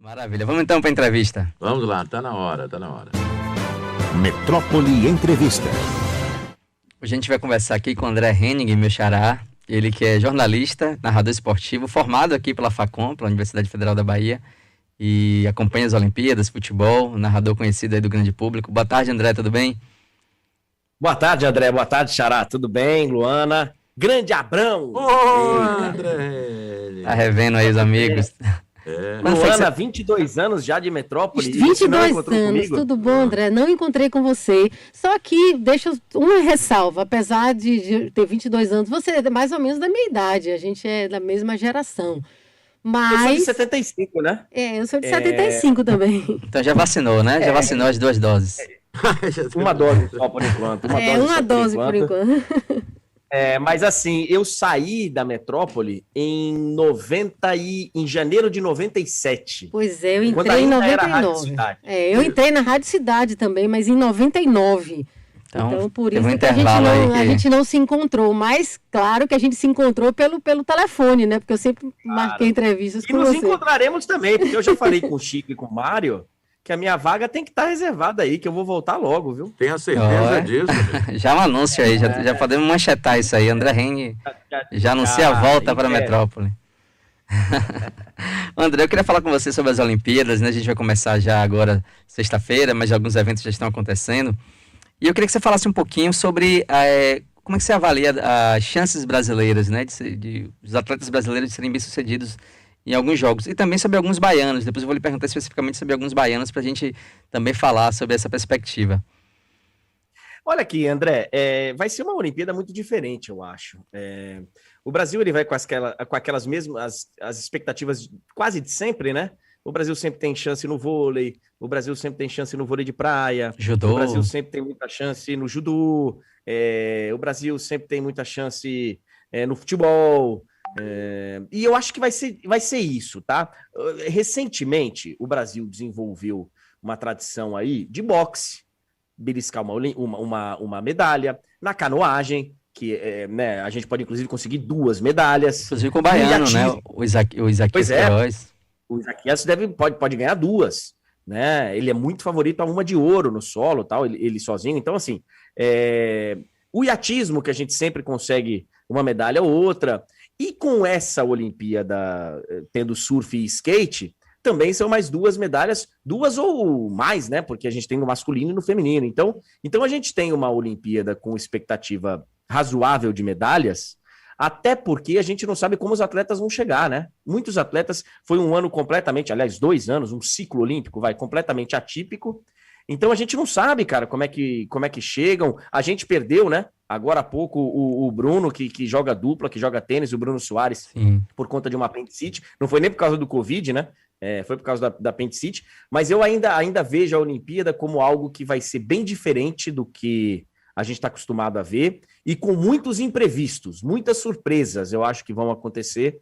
Maravilha. Vamos então para a entrevista. Vamos lá, tá na hora, tá na hora. Metrópole Entrevista. Hoje a gente vai conversar aqui com o André Henning, meu xará. Ele que é jornalista, narrador esportivo, formado aqui pela Facom, pela Universidade Federal da Bahia, e acompanha as Olimpíadas, futebol, narrador conhecido aí do grande público. Boa tarde, André, tudo bem? Boa tarde, André. Boa tarde, xará. Tudo bem, Luana? Grande Abrão! André! Tá revendo aí os amigos. Luana, 22 anos já de Metrópole. 22 anos, tudo bom, André? Não encontrei com você. Só que deixa uma ressalva, apesar de ter 22 anos, você é mais ou menos da minha idade, a gente é da mesma geração. Mas... Eu sou de 75, né? Eu sou de 75 também. Então já vacinou, né? Já vacinou as 2 doses. Uma dose só por enquanto. Uma dose por enquanto. Mas assim, eu saí da Metrópole em janeiro de 97. Pois é, eu entrei em 99. Eu entrei na Rádio Cidade também, mas em 99. Então por isso que a gente não se encontrou. Mas claro que a gente se encontrou pelo telefone, né? Porque eu sempre marquei entrevistas com você. E nos encontraremos também, porque eu já falei com o Chico e com o Mário que a minha vaga tem que estar reservada aí, que eu vou voltar logo, viu? Tenho certeza disso. Já um anúncio aí, já podemos manchetar isso aí. André Henning já anuncia a volta para a Metrópole. André, eu queria falar com você sobre as Olimpíadas, né? A gente vai começar já agora, sexta-feira, mas alguns eventos já estão acontecendo. E eu queria que você falasse um pouquinho sobre como é que você avalia as chances brasileiras, né? Os atletas brasileiros de serem bem-sucedidos em alguns jogos, e também sobre alguns baianos. Depois eu vou lhe perguntar especificamente sobre alguns baianos para a gente também falar sobre essa perspectiva. Olha aqui, André, vai ser uma Olimpíada muito diferente, eu acho. O Brasil ele vai com aquelas mesmas as expectativas quase de sempre, né? O Brasil sempre tem chance no vôlei, o Brasil sempre tem chance no vôlei de praia, judô. O Brasil sempre tem muita chance no judô, o Brasil sempre tem muita chance no futebol. E eu acho que vai ser isso, tá? Recentemente, o Brasil desenvolveu uma tradição aí de boxe, beliscar uma medalha, na canoagem, que né, a gente pode inclusive conseguir 2 medalhas. Inclusive com o baiano, né? O Isaquias Queiroz. O Isaquias pode ganhar 2, né? Ele é muito favorito a uma de ouro no solo, tal, ele sozinho. Então, assim, o iatismo, que a gente sempre consegue uma medalha ou outra. E com essa Olimpíada tendo surf e skate, também são mais 2 medalhas, 2 ou mais, né? Porque a gente tem no masculino e no feminino. Então a gente tem uma Olimpíada com expectativa razoável de medalhas, até porque a gente não sabe como os atletas vão chegar, né? Muitos atletas, foi um ano completamente, aliás, 2 anos, um ciclo olímpico, completamente atípico. Então a gente não sabe, cara, como é que chegam. A gente perdeu, né? Agora há pouco o Bruno, que joga dupla, que joga tênis, o Bruno Soares, por conta de uma apendicite. Não foi nem por causa do Covid, né? Foi por causa da apendicite. Mas eu ainda vejo a Olimpíada como algo que vai ser bem diferente do que a gente está acostumado a ver e com muitos imprevistos, muitas surpresas eu acho que vão acontecer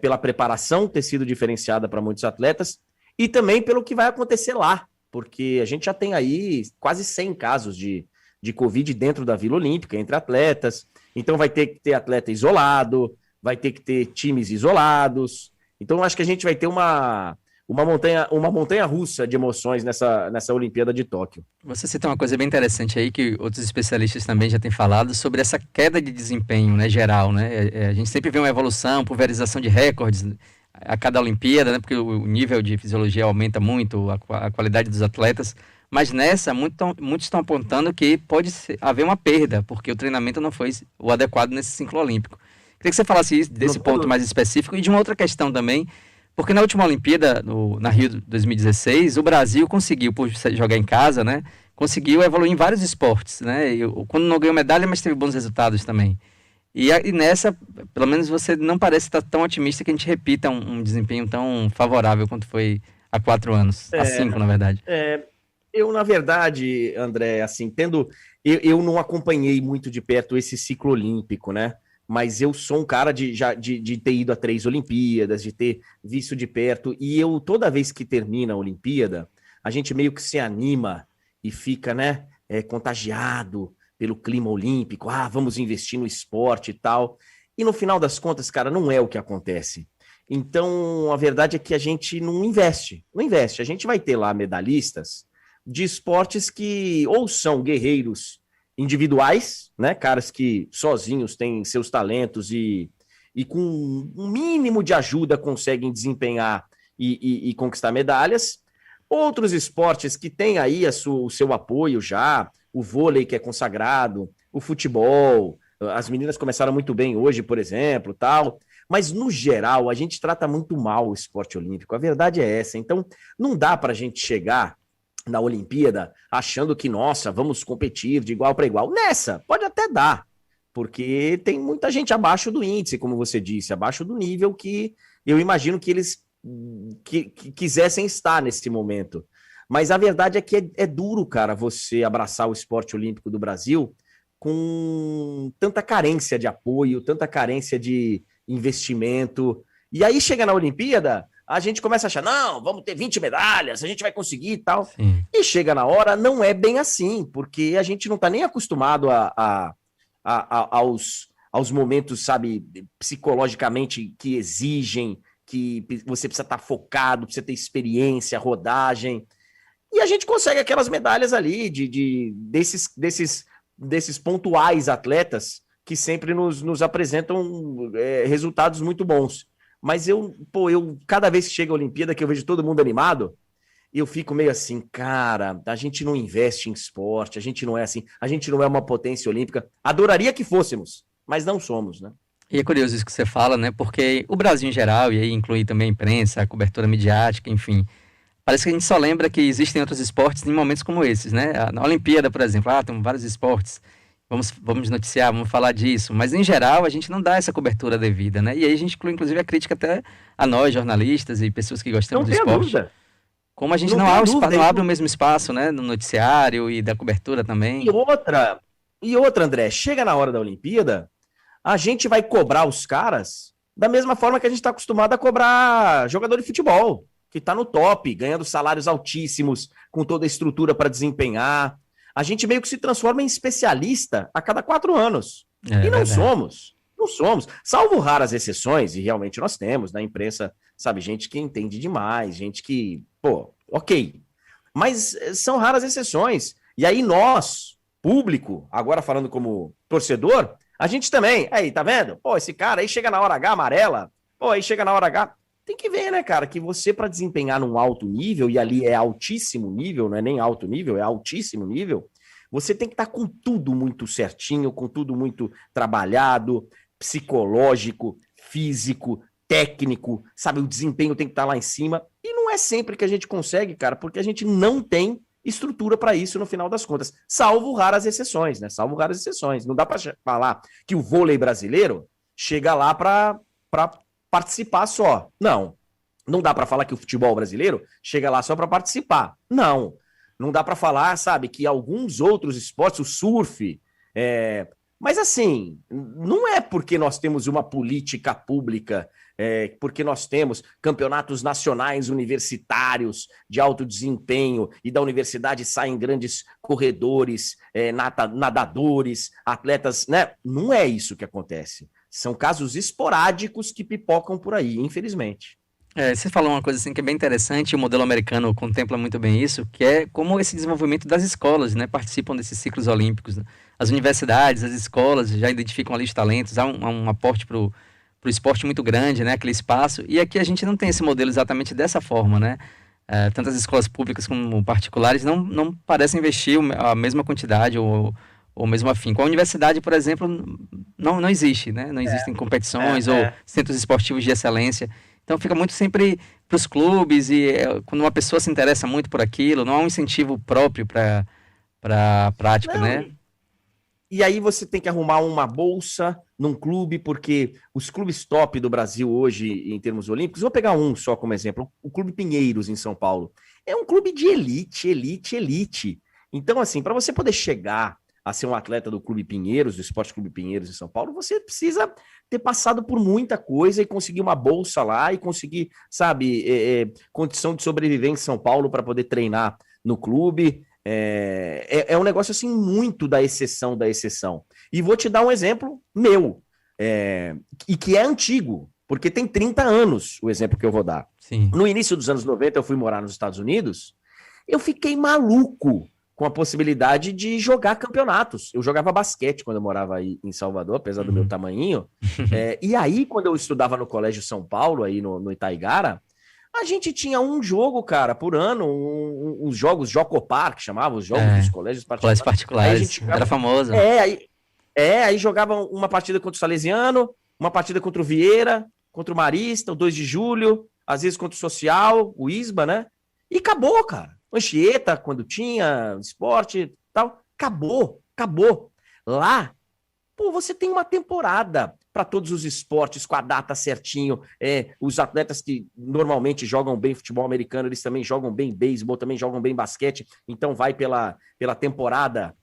pela preparação ter sido diferenciada para muitos atletas e também pelo que vai acontecer lá. Porque a gente já tem aí quase 100 casos de Covid dentro da Vila Olímpica, entre atletas. Então vai ter que ter atleta isolado, vai ter que ter times isolados. Então eu acho que a gente vai ter uma montanha russa de emoções nessa Olimpíada de Tóquio. Você cita uma coisa bem interessante aí, que outros especialistas também já têm falado, sobre essa queda de desempenho, né, geral, né? A gente sempre vê uma evolução, pulverização de recordes a cada Olimpíada, né? Porque o nível de fisiologia aumenta muito, a qualidade dos atletas, mas nessa, muitos estão apontando que pode haver uma perda, porque o treinamento não foi o adequado nesse ciclo olímpico. Queria que você falasse desse ponto mais específico e de uma outra questão também, porque na última Olimpíada, na Rio 2016, o Brasil conseguiu, por jogar em casa, né? Conseguiu evoluir em vários esportes, né? Quando não ganhou medalha, mas teve bons resultados também. E nessa, pelo menos você não parece estar tão otimista que a gente repita um desempenho tão favorável quanto foi há 4 anos, há 5, na verdade. Eu, na verdade, André, assim, eu não acompanhei muito de perto esse ciclo olímpico, né? Mas eu sou um cara de ter ido a 3 Olimpíadas, de ter visto de perto, e toda vez que termina a Olimpíada, a gente meio que se anima e fica, né, contagiado pelo clima olímpico, vamos investir no esporte e tal. E no final das contas, cara, não é o que acontece. Então, a verdade é que a gente não investe. A gente vai ter lá medalhistas de esportes que ou são guerreiros individuais, né? Caras que sozinhos têm seus talentos e com um mínimo de ajuda conseguem desempenhar e conquistar medalhas. Outros esportes que têm aí o seu apoio já, o vôlei que é consagrado, o futebol, as meninas começaram muito bem hoje, por exemplo, tal. Mas, no geral, a gente trata muito mal o esporte olímpico. A verdade é essa. Então, não dá para a gente chegar na Olimpíada achando que, nossa, vamos competir de igual para igual. Nessa, pode até dar, porque tem muita gente abaixo do índice, como você disse, abaixo do nível que eu imagino que eles que quisessem estar nesse momento. Mas a verdade é que é duro, cara, você abraçar o esporte olímpico do Brasil com tanta carência de apoio, tanta carência de investimento. E aí chega na Olimpíada, a gente começa a achar, não, vamos ter 20 medalhas, a gente vai conseguir e tal. Sim. E chega na hora, não é bem assim, porque a gente não está nem acostumado aos momentos, sabe, psicologicamente que exigem, que você precisa estar focado, precisa ter experiência, rodagem. E a gente consegue aquelas medalhas ali desses pontuais atletas que sempre nos apresentam resultados muito bons. Mas eu cada vez que chega a Olimpíada, que eu vejo todo mundo animado, eu fico meio assim, cara, a gente não investe em esporte, a gente não é assim, a gente não é uma potência olímpica. Adoraria que fôssemos, mas não somos, né? E é curioso isso que você fala, né? Porque o Brasil em geral, e aí inclui também a imprensa, a cobertura midiática, enfim, parece que a gente só lembra que existem outros esportes em momentos como esses, né? Na Olimpíada, por exemplo, tem vários esportes, vamos noticiar, vamos falar disso, mas em geral a gente não dá essa cobertura devida, né? E aí a gente inclui inclusive a crítica até a nós, jornalistas e pessoas que gostamos do esporte. Dúvida. Como a gente não abre o mesmo espaço, né? No noticiário e da cobertura também. E outra, André, chega na hora da Olimpíada, a gente vai cobrar os caras da mesma forma que a gente está acostumado a cobrar jogador de futebol, que está no top, ganhando salários altíssimos, com toda a estrutura para desempenhar. A gente meio que se transforma em especialista a cada 4 anos. E não somos. Não somos. Salvo raras exceções, e realmente nós temos na imprensa, sabe, gente que entende demais, gente que, ok. Mas são raras exceções. E aí nós, público, agora falando como torcedor, a gente também, aí, tá vendo? Esse cara aí chega na hora H amarela, aí chega na hora H. Tem que ver, né, cara, que você para desempenhar num alto nível, e ali é altíssimo nível, não é nem alto nível, é altíssimo nível, você tem que estar com tudo muito certinho, com tudo muito trabalhado, psicológico, físico, técnico, sabe, o desempenho tem que estar lá em cima, e não é sempre que a gente consegue, cara, porque a gente não tem estrutura para isso no final das contas, salvo raras exceções, né? Salvo raras exceções. Não dá para falar que o vôlei brasileiro chega lá para participar só. Não dá para falar que o futebol brasileiro chega lá só para participar. Não dá para falar, sabe, que alguns outros esportes, o surf, mas assim, não é porque nós temos uma política pública, porque nós temos campeonatos nacionais universitários de alto desempenho e da universidade saem grandes corredores, nadadores, atletas, né? Não é isso que acontece. São casos esporádicos que pipocam por aí, infelizmente. Você falou uma coisa assim que é bem interessante, o modelo americano contempla muito bem isso, que é como esse desenvolvimento das escolas, né, participam desses ciclos olímpicos, né? As universidades, as escolas já identificam ali os talentos, há um aporte para o esporte muito grande, né, aquele espaço, e aqui a gente não tem esse modelo exatamente dessa forma, né? Tanto as escolas públicas como particulares não parecem investir a mesma quantidade ou mesmo afim. Com a universidade, por exemplo, não existe, né? Não existem competições ou centros esportivos de excelência. Então fica muito sempre para os clubes e quando uma pessoa se interessa muito por aquilo, não há um incentivo próprio para a prática, né? E aí você tem que arrumar uma bolsa num clube, porque os clubes top do Brasil hoje, em termos olímpicos, vou pegar um só como exemplo, o Clube Pinheiros, em São Paulo. É um clube de elite. Então, assim, para você poder chegar a ser um atleta do Clube Pinheiros, do Esporte Clube Pinheiros em São Paulo, você precisa ter passado por muita coisa e conseguir uma bolsa lá e conseguir, sabe, condição de sobreviver em São Paulo para poder treinar no clube. É um negócio assim muito da exceção. E vou te dar um exemplo meu, e que é antigo, Porque tem 30 anos o exemplo que eu vou dar. Sim. No início dos anos 90, eu fui morar nos Estados Unidos, eu fiquei maluco com a possibilidade de jogar campeonatos. Eu jogava basquete quando eu morava aí em Salvador, apesar do meu tamanhinho. E aí, quando eu estudava no Colégio São Paulo, aí no Itaigara, a gente tinha um jogo, cara, por ano, uns jogos Jocopar, que chamavam os jogos dos colégios particulares. Colégios particulares, aí jogava, era famoso. Aí jogavam uma partida contra o Salesiano, uma partida contra o Vieira, contra o Marista, o 2 de Julho, às vezes contra o Social, o Isba, né? E acabou, cara. Anchieta, quando tinha esporte e tal, acabou. Lá, pô, você tem uma temporada para todos os esportes, com a data certinho. Os atletas que normalmente jogam bem futebol americano, eles também jogam bem beisebol, também jogam bem basquete, então vai pela temporada,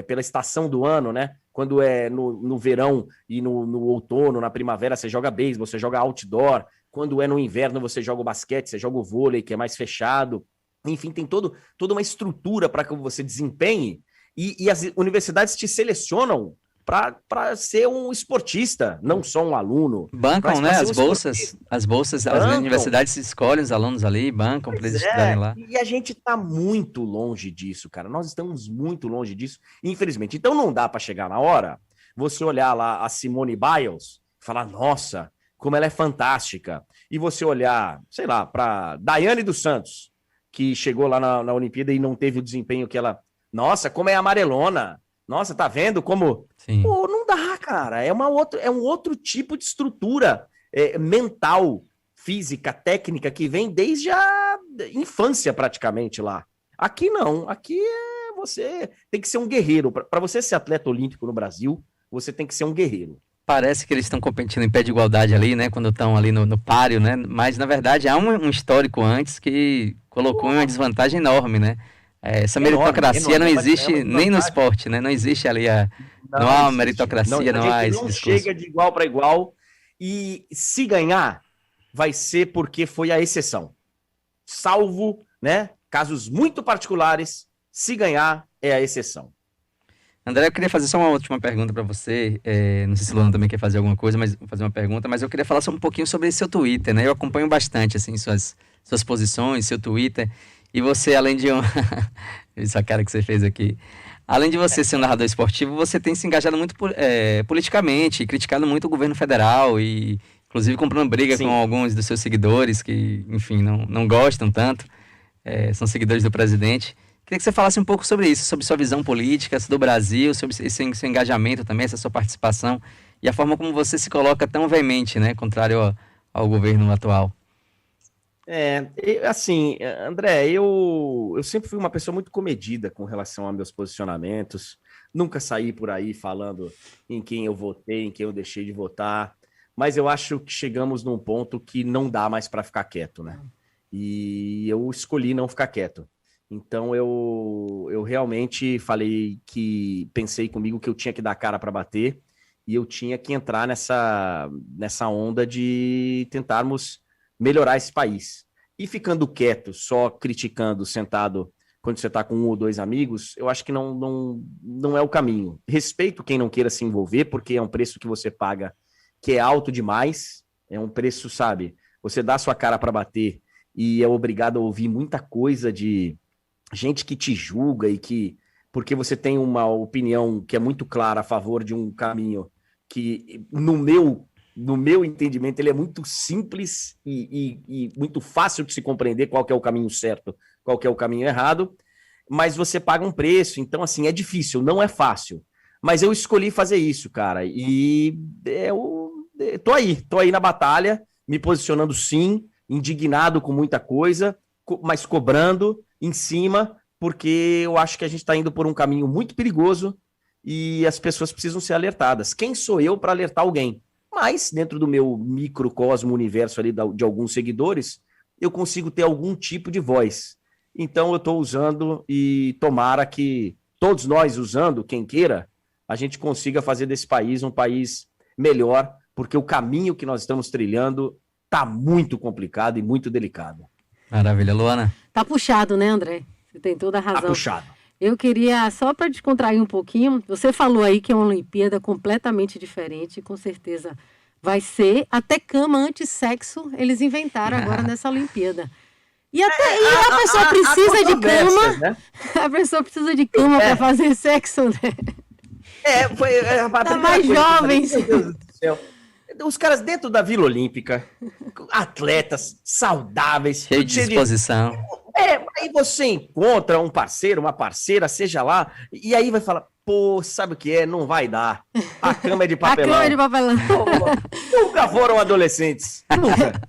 pela estação do ano, né? Quando é no verão e no outono, na primavera, você joga beisebol, você joga outdoor. Quando é no inverno, você joga o basquete, você joga o vôlei, que é mais fechado. Enfim, tem toda uma estrutura para que você desempenhe, e as universidades te selecionam para ser um esportista, não só um aluno. Bancam, né? As bolsas, as universidades escolhem os alunos ali, bancam para eles estudarem lá. E a gente está muito longe disso, cara. Nós estamos muito longe disso, infelizmente. Então não dá para chegar na hora, você olhar lá a Simone Biles e falar, nossa, como ela é fantástica. E você olhar, sei lá, para Daiane dos Santos, que chegou lá na Olimpíada e não teve o desempenho que ela... Nossa, como é amarelona. Nossa, tá vendo como... Sim. Pô, não dá, cara. É um outro tipo de estrutura mental, física, técnica, que vem desde a infância, praticamente, lá. Aqui não. Aqui você tem que ser um guerreiro. Para você ser atleta olímpico no Brasil, você tem que ser um guerreiro. Parece que eles estão competindo em pé de igualdade ali, né? Quando estão ali no páreo, né? Mas, na verdade, há um histórico antes que colocou uma desvantagem enorme, né? Essa meritocracia não existe nem no esporte, né? Não existe ali não há uma meritocracia, não há esse discurso. Não chega de igual para igual, e se ganhar, vai ser porque foi a exceção. Salvo, né, casos muito particulares, se ganhar é a exceção. André, eu queria fazer só uma última pergunta para você. Não sei se o Luana também quer fazer alguma coisa, mas fazer uma pergunta. Mas eu queria falar só um pouquinho sobre seu Twitter, né? Eu acompanho bastante, assim, suas posições, seu Twitter. E você, além de essa cara que você fez aqui, além de você ser um narrador esportivo, você tem se engajado muito politicamente, criticado muito o governo federal e, inclusive, comprando briga com alguns dos seus seguidores que, enfim, não gostam tanto, são seguidores do presidente. Queria que você falasse um pouco sobre isso, sobre sua visão política do Brasil, sobre esse seu engajamento também, essa sua participação e a forma como você se coloca tão veemente, né, contrário ao governo atual. Assim, André, eu sempre fui uma pessoa muito comedida com relação a meus posicionamentos, nunca saí por aí falando em quem eu votei, em quem eu deixei de votar, mas eu acho que chegamos num ponto que não dá mais para ficar quieto, né? E eu escolhi não ficar quieto. Então eu realmente pensei comigo que eu tinha que dar cara para bater e eu tinha que entrar nessa onda de tentarmos melhorar esse país. E ficando quieto, só criticando, sentado, quando você está com um ou dois amigos, eu acho que não é o caminho. Respeito quem não queira se envolver, porque é um preço que você paga que é alto demais, é um preço, sabe? Você dá sua cara para bater e é obrigado a ouvir muita coisa de gente que te julga e que, porque você tem uma opinião que é muito clara a favor de um caminho que, no meu entendimento, ele é muito simples e muito fácil de se compreender qual que é o caminho certo, qual que é o caminho errado, mas você paga um preço, então, assim, é difícil, não é fácil. Mas eu escolhi fazer isso, cara, e tô aí na batalha, me posicionando sim, indignado com muita coisa, mas cobrando em cima, porque eu acho que a gente está indo por um caminho muito perigoso e as pessoas precisam ser alertadas. Quem sou eu para alertar alguém? Mas, dentro do meu microcosmo universo ali de alguns seguidores, eu consigo ter algum tipo de voz. Então, eu estou usando e tomara que todos nós usando, quem queira, a gente consiga fazer desse país um país melhor, porque o caminho que nós estamos trilhando está muito complicado e muito delicado. Maravilha, Luana. Tá puxado, né, André? Você tem toda a razão. Tá puxado. Eu queria, só para descontrair um pouquinho, você falou aí que é uma Olimpíada completamente diferente, com certeza vai ser até cama anti-sexo, eles inventaram agora nessa Olimpíada. E a pessoa precisa de cama, né? A pessoa precisa de cama para fazer sexo, né? Tá mais jovens. Meu Deus do céu. Os caras dentro da Vila Olímpica, atletas saudáveis, cheio de disposição. Aí você encontra um parceiro, uma parceira, seja lá, e aí vai falar, pô, sabe o que é? Não vai dar. A cama é de papelão. A cama é de papelão. Nunca foram adolescentes.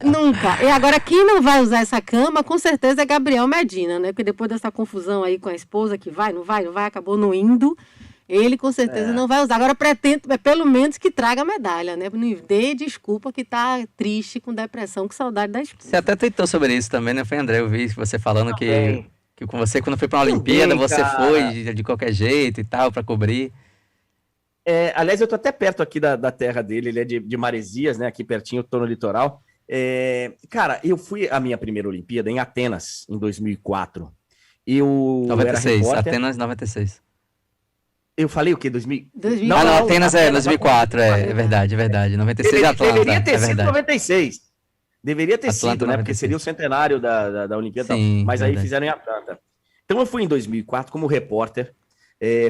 Nunca. E agora, quem não vai usar essa cama, com certeza é Gabriel Medina, né? Porque depois dessa confusão aí com a esposa, que não vai, acabou não indo, ele com certeza não vai usar. Agora, pretendo, pelo menos, que traga a medalha, né? Não dê desculpa que tá triste, com depressão, com saudade da esposa. Você até tweetou sobre isso também, né? Foi, André, eu vi você falando que com você, quando foi para uma Olimpíada, você foi de qualquer jeito e tal, para cobrir. Aliás, eu tô até perto aqui da terra dele, ele é de Maresias, né? Aqui pertinho, eu tô no litoral. Cara, eu fui à minha primeira Olimpíada em Atenas, em 2004. 96, Atenas 96. Eu falei o quê? 2000? Não, Atenas é 2004, é verdade. 96 é Atlanta. Deveria ter sido 96. Deveria ter Atlanta, sido, né? 96. Porque seria o centenário da Olimpíada. Sim, mas verdade. aí fizeram em Atlanta. Então eu fui em 2004 como repórter.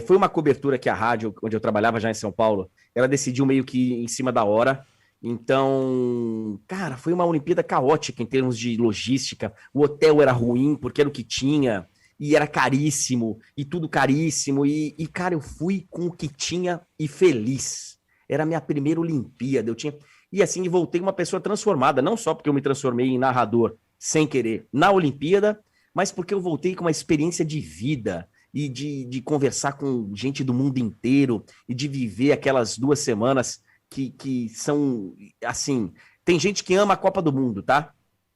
Foi uma cobertura que a rádio, onde eu trabalhava já em São Paulo, ela decidiu meio que em cima da hora. Então, cara, foi uma Olimpíada caótica em termos de logística. O hotel era ruim porque era o que tinha. E era caríssimo, e tudo caríssimo, e cara, eu fui com o que tinha e feliz. Era a minha primeira Olimpíada, e assim, voltei uma pessoa transformada, não só porque eu me transformei em narrador, sem querer, na Olimpíada, mas porque eu voltei com uma experiência de vida, e de conversar com gente do mundo inteiro, e de viver aquelas 2 semanas que são, assim, tem gente que ama a Copa do Mundo, tá?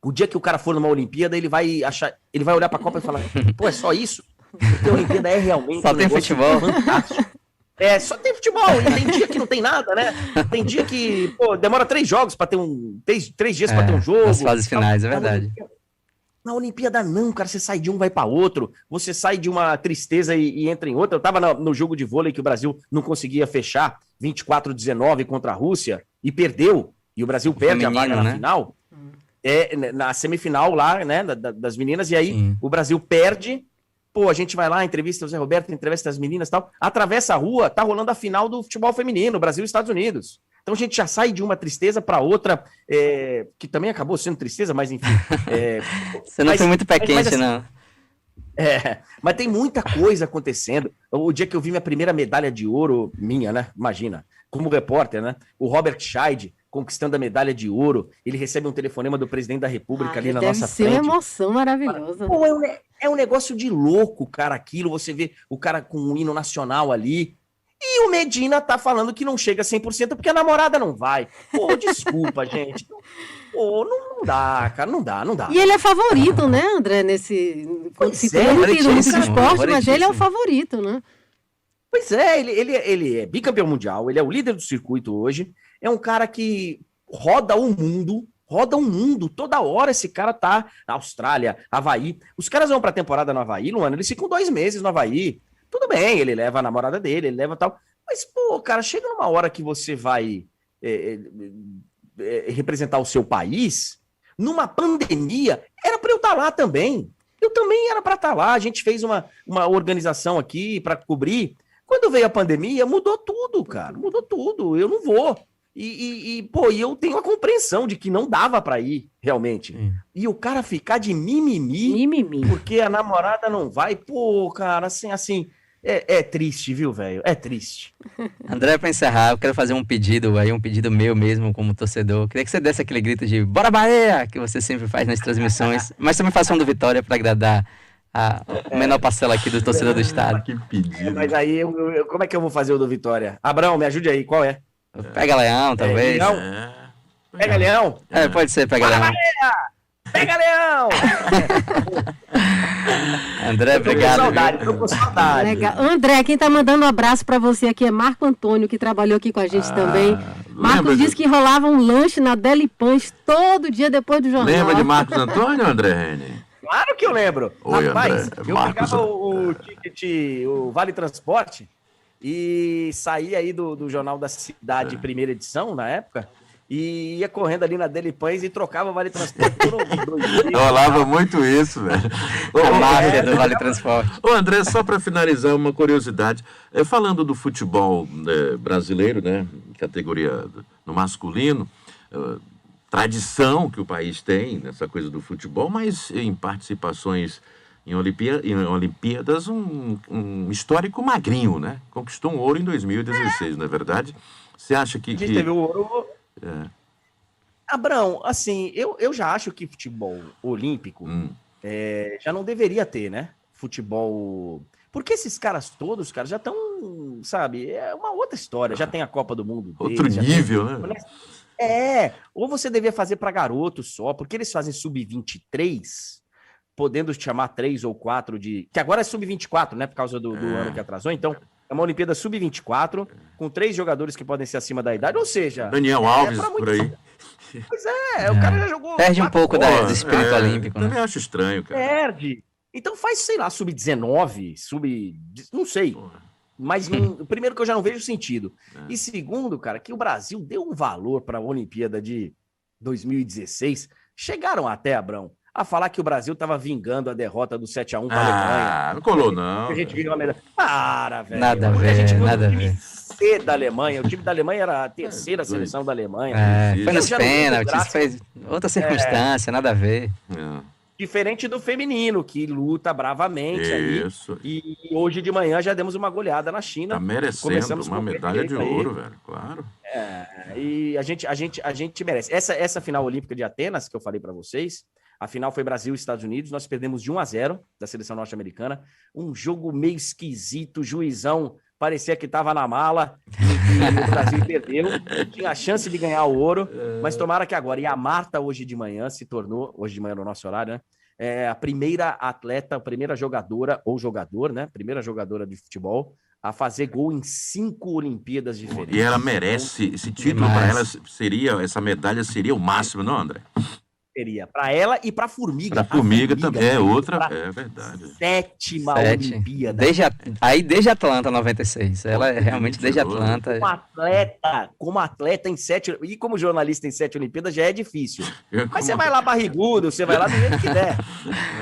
O dia que o cara for numa Olimpíada, ele vai olhar pra Copa e falar, pô, é só isso? Porque a Olimpíada é realmente só tem futebol. Fantástico. Só tem futebol, e tem dia que não tem nada, né? Tem dia que, pô, demora 3 jogos pra ter 3 dias pra ter um jogo. As fases finais, é verdade. Na Olimpíada não, cara, você sai de um, vai pra outro, você sai de uma tristeza e entra em outra. Eu tava no jogo de vôlei que o Brasil não conseguia fechar, 24-19 contra a Rússia, e perdeu, e o Brasil perde a vaga na final. Na semifinal lá, né, das meninas, e aí o Brasil perde, pô, a gente vai lá, entrevista o Zé Roberto, entrevista as meninas e tal, atravessa a rua, tá rolando a final do futebol feminino, Brasil e Estados Unidos. Então a gente já sai de uma tristeza para outra, que também acabou sendo tristeza, mas enfim. Você não foi muito pé quente, assim, não. Mas tem muita coisa acontecendo. O dia que eu vi minha primeira medalha de ouro, minha, né, imagina, como repórter, né, o Robert Scheid, conquistando a medalha de ouro, ele recebe um telefonema do presidente da República ali na nossa frente. Deve ser uma emoção maravilhosa. Pô, é um negócio de louco, cara, aquilo, você vê o cara com um hino nacional ali, e o Medina tá falando que não chega a 100% porque a namorada não vai. Pô, desculpa, gente. Pô, não dá, cara, não dá. E ele é favorito, né, André, quando se tem muito de esporte, mas ele é o favorito, né? Pois é, ele é bicampeão mundial, ele é o líder do circuito hoje, é um cara que roda o mundo, toda hora esse cara tá na Austrália, Havaí. Os caras vão pra temporada no Havaí, Luana, eles ficam 2 meses no Havaí. Tudo bem, ele leva a namorada dele, ele leva tal. Mas, pô, cara, chega numa hora que você vai representar o seu país, numa pandemia, era pra eu estar lá também. Eu também era pra estar lá, a gente fez uma organização aqui pra cobrir. Quando veio a pandemia, mudou tudo, cara. Mudou tudo. Eu não vou. E eu tenho a compreensão de que não dava pra ir, realmente. E o cara ficar de mimimi, porque a namorada não vai. Pô, cara, assim, é triste, viu, velho? É triste. André, pra encerrar, eu quero fazer um pedido aí, um pedido meu mesmo como torcedor. Eu queria que você desse aquele grito de "Bora Bahia!", que você sempre faz nas transmissões. Mas também faça um do Vitória pra agradar a menor parcela aqui do torcedor do estado. Que pedido. Mas aí, como é que eu vou fazer o do Vitória? Abrão, me ajude aí, qual é? Pega Leão, talvez. Pega Leão? Pode ser, Pega Leão. Pega Leão! André, obrigado. Tô com saudade. Legal. André, quem tá mandando um abraço pra você aqui é Marco Antônio, que trabalhou aqui com a gente também. Marcos disse que rolava um lanche na Deli Pães todo dia depois do jornal. Lembra de Marcos Antônio, André Rene? Claro que eu lembro. Oi, rapaz, André. eu pegava o ticket, o Vale Transporte, e saía aí do Jornal da Cidade, primeira edição, na época, e ia correndo ali na Deli Pães e trocava Vale Transporte por 2 dias. Rolava muito isso, velho. A máfia do Vale Transporte. Ô, André, só para finalizar, uma curiosidade. Falando do futebol brasileiro, né, categoria no masculino, tradição que o país tem nessa coisa do futebol, mas em participações em Olimpíadas, um histórico magrinho, né? Conquistou um ouro em 2016, não é verdade? Você acha que... A gente teve o ouro... Abrão, assim, eu já acho que futebol olímpico já não deveria ter, né? Futebol... Porque esses caras todos, cara, já estão, sabe, é uma outra história. Já tem a Copa do Mundo deles, outro nível, né? Ou você devia fazer para garotos só, porque eles fazem sub-23, podendo chamar 3 ou 4 de... Que agora é sub-24, né, por causa do ano que atrasou. Então, é uma Olimpíada sub-24, com 3 jogadores que podem ser acima da idade, ou seja... Daniel Alves, por aí. Pois o cara já jogou... Perde um pouco do espírito olímpico, né? Também acho estranho, cara. Perde. Então faz, sei lá, sub-19, não sei. Mas primeiro que eu já não vejo sentido. E segundo, cara, que o Brasil deu um valor para a Olimpíada de 2016. Chegaram até, Abrão, a falar que o Brasil estava vingando a derrota do 7-1 para a Alemanha. Não colou, não. A gente viu a medalha. Para, velho. Nada a ver, nada a ver. C da Alemanha. O time da Alemanha era a terceira seleção da Alemanha. Foi nos pênaltis, fez outra circunstância, nada a ver. Diferente do feminino, que luta bravamente ali. E hoje de manhã já demos uma goleada na China. Tá merecendo uma medalha de ouro, velho, claro. E a gente merece. Essa final olímpica de Atenas, que eu falei para vocês, a final foi Brasil e Estados Unidos, nós perdemos de 1-0 da seleção norte-americana. Um jogo meio esquisito, juizão parecia que estava na mala, e o Brasil perdeu, tinha a chance de ganhar o ouro, mas tomara que agora. E a Marta hoje de manhã se tornou, hoje de manhã no nosso horário, né, a primeira atleta, a primeira jogadora, ou jogador, né, primeira jogadora de futebol, a fazer gol em 5 Olimpíadas diferentes. E ela merece, esse título para ela seria, essa medalha seria o máximo, não, André? Seria para ela e para a Formiga. Para a Formiga também é outra, é verdade. 7ª Olimpíada. Desde Atlanta 96. Ela é realmente desde Atlanta. Como atleta em 7 e como jornalista em 7 Olimpíadas já é difícil. Mas você vai lá barrigudo, você vai lá do jeito que der.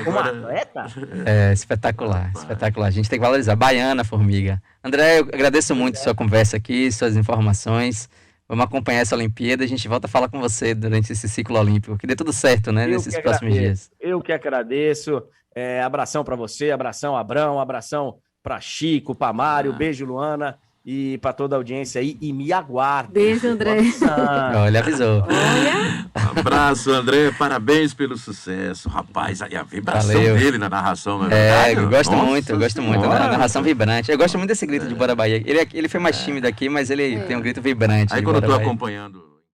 Como atleta? É espetacular, espetacular. A gente tem que valorizar. Baiana, Formiga. André, eu agradeço muito sua conversa aqui, suas informações. Vamos acompanhar essa Olimpíada e a gente volta a falar com você durante esse ciclo olímpico. Que dê tudo certo, né, nesses próximos dias. Eu que agradeço. Abração para você, abração Abrão, abração para Chico, para Mário, beijo Luana e para toda a audiência aí. E me aguarde. Beijo, André. Olha, avisou. Olha. Abraço, André. Parabéns pelo sucesso. Rapaz, aí a vibração dele na narração, não é verdade? Eu gosto muito da narração vibrante. Eu gosto muito desse grito de Bora Bahia. Ele foi mais tímido aqui, mas ele tem um grito vibrante. Aí quando eu tô acompanhando